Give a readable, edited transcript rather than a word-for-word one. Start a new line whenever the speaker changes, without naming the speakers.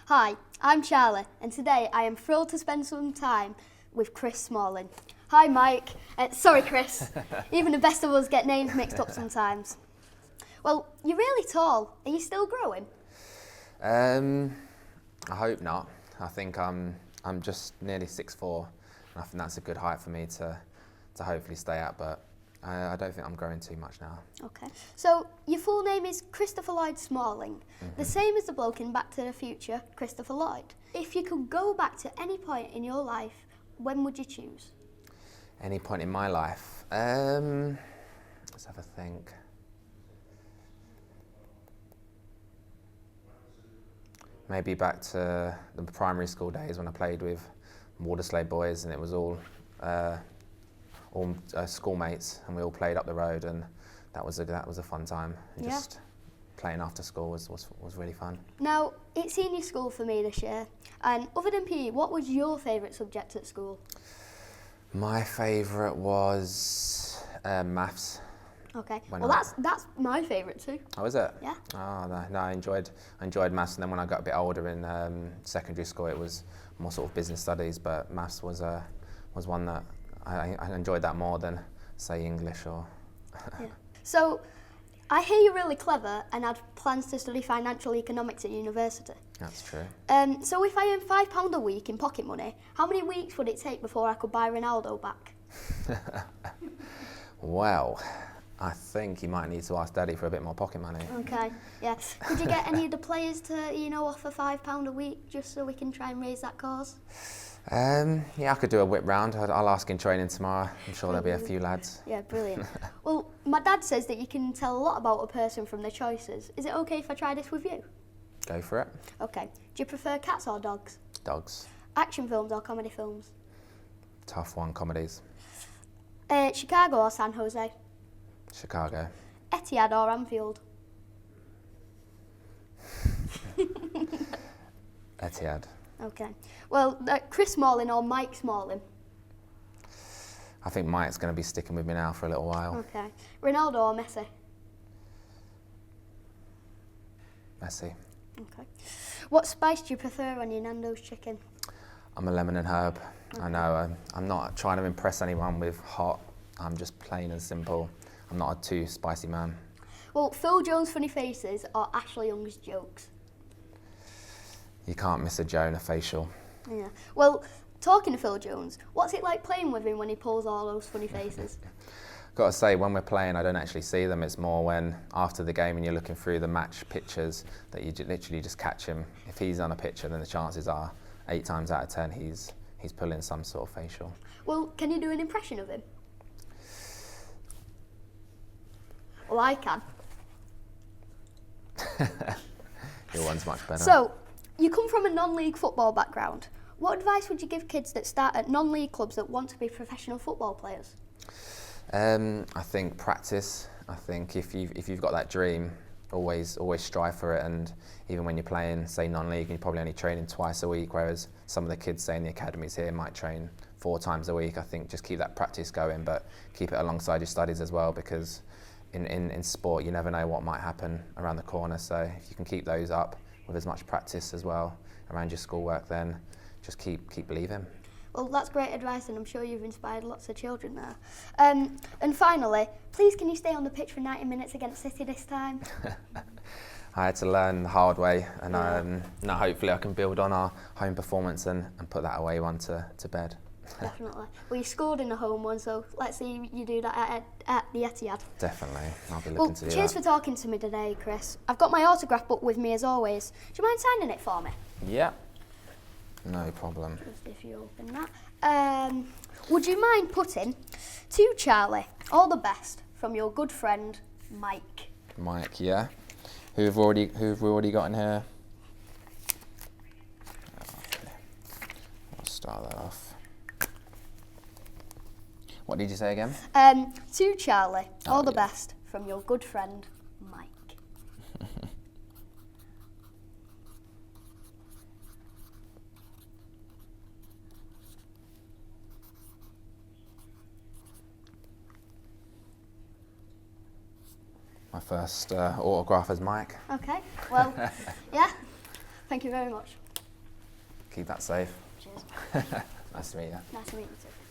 Hi, I'm Charlie, and today I am thrilled to spend some time with Chris Smalling. Hi, Mike. Sorry, Chris. Even the best of us get names mixed up sometimes. Well, you're really tall. Are you still growing?
I hope not. I think I'm just nearly 6'4", and I think that's a good height for me to hopefully stay at, but I don't think I'm growing too much now.
Okay. So, your full name is Christopher Lloyd Smalling, the same as the bloke in Back to the Future, Christopher Lloyd. If you could go back to any point in your life, when would you choose?
Any point in my life? Let's have a think. Maybe back to the primary school days when I played with Waterslade boys, and it was all schoolmates, and we all played up the road, and that was a fun time. And just playing after school was really fun.
Now, it's senior school for me this year, and other than PE, what was your favourite subject at school?
My favourite was maths.
Okay. Well, that's my favourite too.
Oh, is it?
Yeah.
Oh, no, I enjoyed maths, and then when I got a bit older in secondary school, it was more sort of business studies, but maths was one that I enjoyed that more than, say, English or...
Yeah. So, I hear you're really clever and had plans to study financial economics at university.
That's true.
So if I earn £5 a week in pocket money, how many weeks would it take before I could buy Ronaldo back?
Well, I think you might need to ask Daddy for a bit more pocket money.
Okay, yeah. Could you get any of the players to, offer £5 a week just so we can try and raise that cause?
Yeah, I could do a whip round. I'll ask in training tomorrow. I'm sure there'll be a few lads.
Yeah, brilliant. Well, my dad says that you can tell a lot about a person from their choices. Is it okay if I try this with you?
Go for it.
Okay. Do you prefer cats or dogs?
Dogs.
Action films or comedy films?
Tough one, comedies.
Chicago or San Jose?
Chicago.
Etihad or Anfield?
Etihad.
Okay. Well, Chris Smalling or Mike Smalling?
I think Mike's going to be sticking with me now for a little while.
Okay. Ronaldo or Messi?
Messi.
Okay. What spice do you prefer on your Nando's chicken?
I'm a lemon and herb.
Okay.
I know. I'm not trying to impress anyone with hot. I'm just plain and simple. I'm not a too spicy man.
Well, Phil Jones' funny faces or Ashley Young's jokes?
You can't miss a Jonah facial.
Yeah. Well, talking to Phil Jones, what's it like playing with him when he pulls all those funny faces?
Got to say, when we're playing, I don't actually see them. It's more when after the game and you're looking through the match pictures that you literally just catch him. If he's on a picture, then the chances are 8 times out of 10 he's pulling some sort of facial.
Well, can you do an impression of him? Well, I can.
Your one's much better.
So, you come from a non-league football background. What advice would you give kids that start at non-league clubs that want to be professional football players?
I think practice. I think if you've got that dream, always strive for it. And even when you're playing, say non-league, you're probably only training twice a week, whereas some of the kids, say in the academies here, might train 4 times a week. I think just keep that practice going, but keep it alongside your studies as well, because in sport you never know what might happen around the corner. So if you can keep those up with as much practice as well around your schoolwork, then just keep believing.
Well, that's great advice, and I'm sure you've inspired lots of children there. And finally, please can you stay on the pitch for 90 minutes against City this time?
I had to learn the hard way, and now hopefully I can build on our home performance and put that away one to bed.
Definitely. Well, you scored in the home one, so let's see you do that at the Etihad.
Definitely. I'll be looking to do that.
Cheers for talking to me today, Chris. I've got my autograph book with me as always. Do you mind signing it for me?
Yeah. No problem.
Just if you open that. Would you mind putting to Charlie, all the best from your good friend, Mike?
Mike, yeah. Who've we already got in here? Okay. I'll start that off. What did you say again?
To Charlie, all the best from your good friend, Mike.
My first autograph as Mike.
Okay, well, yeah, thank you very much.
keep that safe.
Cheers.
Nice to meet you.
Nice to meet you too.